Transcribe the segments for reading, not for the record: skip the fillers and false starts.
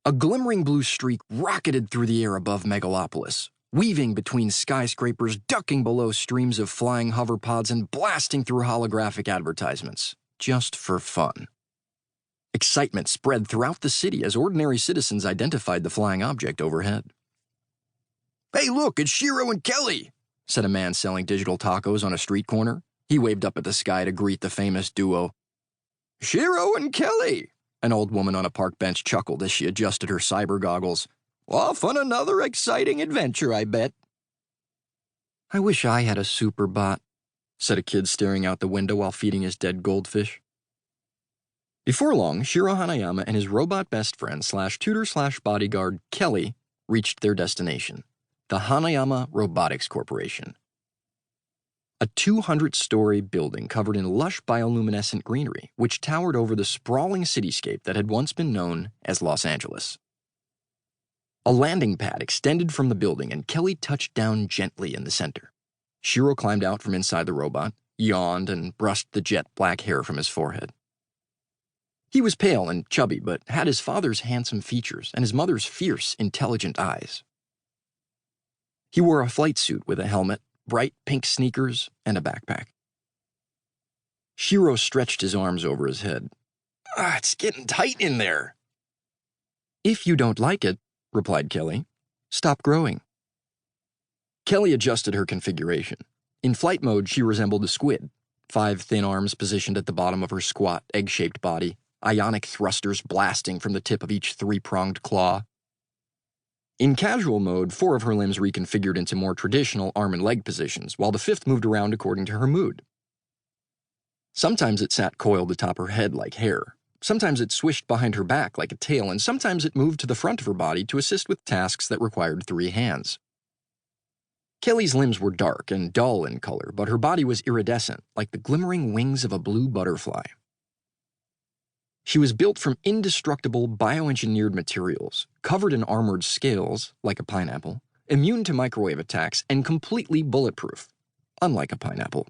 A glimmering blue streak rocketed through the air above Megalopolis, weaving between skyscrapers, ducking below streams of flying hoverpods, and blasting through holographic advertisements, just for fun. Excitement spread throughout the city as ordinary citizens identified the flying object overhead. "Hey, look, it's Shiro and Kelly," said a man selling digital tacos on a street corner. He waved up at the sky to greet the famous duo. "Shiro and Kelly," an old woman on a park bench chuckled as she adjusted her cyber goggles. "Off on another exciting adventure, I bet." "I wish I had a super bot," said a kid staring out the window while feeding his dead goldfish. Before long, Shiro Hanayama and his robot best friend /tutor/bodyguard, Kelly, reached their destination, the Hanayama Robotics Corporation. A 200-story building covered in lush bioluminescent greenery, which towered over the sprawling cityscape that had once been known as Los Angeles. A landing pad extended from the building, and Kelly touched down gently in the center. Shiro climbed out from inside the robot, yawned, and brushed the jet black hair from his forehead. He was pale and chubby, but had his father's handsome features and his mother's fierce, intelligent eyes. He wore a flight suit with a helmet, bright pink sneakers, and a backpack. Shiro stretched his arms over his head. "It's getting tight in there." "If you don't like it," replied Kelly, "stop growing." Kelly adjusted her configuration. In flight mode, she resembled a squid, 5 thin arms positioned at the bottom of her squat, egg-shaped body, ionic thrusters blasting from the tip of each 3-pronged claw. In casual mode, 4 of her limbs reconfigured into more traditional arm and leg positions, while the 5th moved around according to her mood. Sometimes it sat coiled atop her head like hair, sometimes it swished behind her back like a tail, and sometimes it moved to the front of her body to assist with tasks that required 3 hands. Kelly's limbs were dark and dull in color, but her body was iridescent, like the glimmering wings of a blue butterfly. She was built from indestructible bioengineered materials, covered in armored scales, like a pineapple, immune to microwave attacks, and completely bulletproof, unlike a pineapple.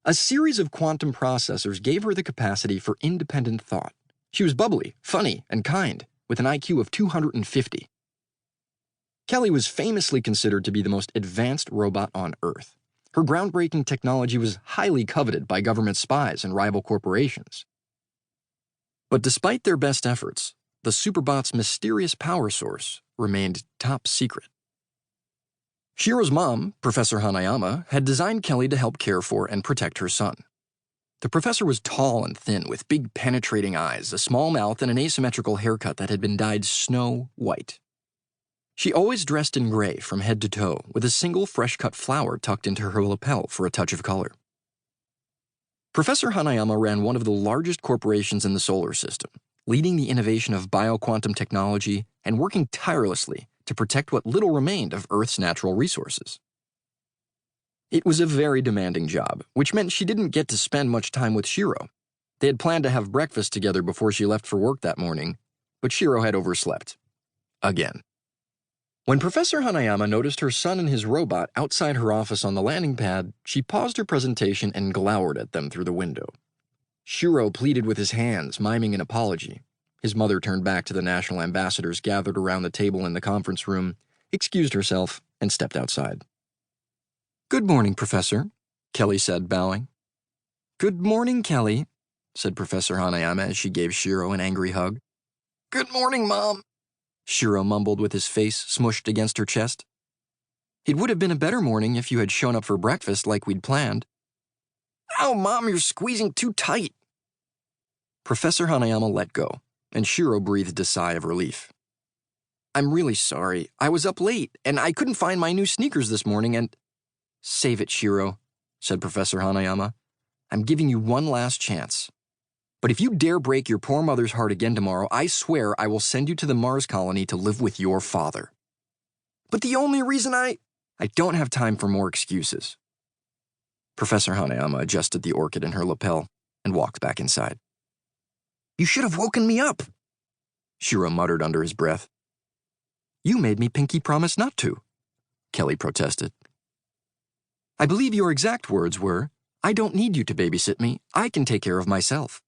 A series of quantum processors gave her the capacity for independent thought. She was bubbly, funny, and kind, with an IQ of 250. Kelly was famously considered to be the most advanced robot on Earth. Her groundbreaking technology was highly coveted by government spies and rival corporations. But despite their best efforts, the Superbot's mysterious power source remained top secret. Shiro's mom, Professor Hanayama, had designed Kelly to help care for and protect her son. The professor was tall and thin, with big penetrating eyes, a small mouth, and an asymmetrical haircut that had been dyed snow white. She always dressed in gray from head to toe, with a single fresh-cut flower tucked into her lapel for a touch of color. Professor Hanayama ran one of the largest corporations in the solar system, leading the innovation of bioquantum technology and working tirelessly to protect what little remained of Earth's natural resources. It was a very demanding job, which meant she didn't get to spend much time with Shiro. They had planned to have breakfast together before she left for work that morning, but Shiro had overslept. Again. When Professor Hanayama noticed her son and his robot outside her office on the landing pad, she paused her presentation and glowered at them through the window. Shiro pleaded with his hands, miming an apology. His mother turned back to the national ambassadors gathered around the table in the conference room, excused herself, and stepped outside. "Good morning, Professor," Kelly said, bowing. "Good morning, Kelly," said Professor Hanayama as she gave Shiro an angry hug. "Good morning, Mom," Shiro mumbled with his face smushed against her chest. "It would have been a better morning if you had shown up for breakfast like we'd planned." "Ow, Mom, you're squeezing too tight." Professor Hanayama let go, and Shiro breathed a sigh of relief. "I'm really sorry. I was up late, and I couldn't find my new sneakers this morning, and—" "Save it, Shiro," said Professor Hanayama. "I'm giving you one last chance. But if you dare break your poor mother's heart again tomorrow, I swear I will send you to the Mars colony to live with your father." "But the only reason I don't have time for more excuses." Professor Hanayama adjusted the orchid in her lapel and walked back inside. "You should have woken me up," Shiro muttered under his breath. "You made me pinky promise not to," Kelly protested. "I believe your exact words were, 'I don't need you to babysit me. I can take care of myself.'"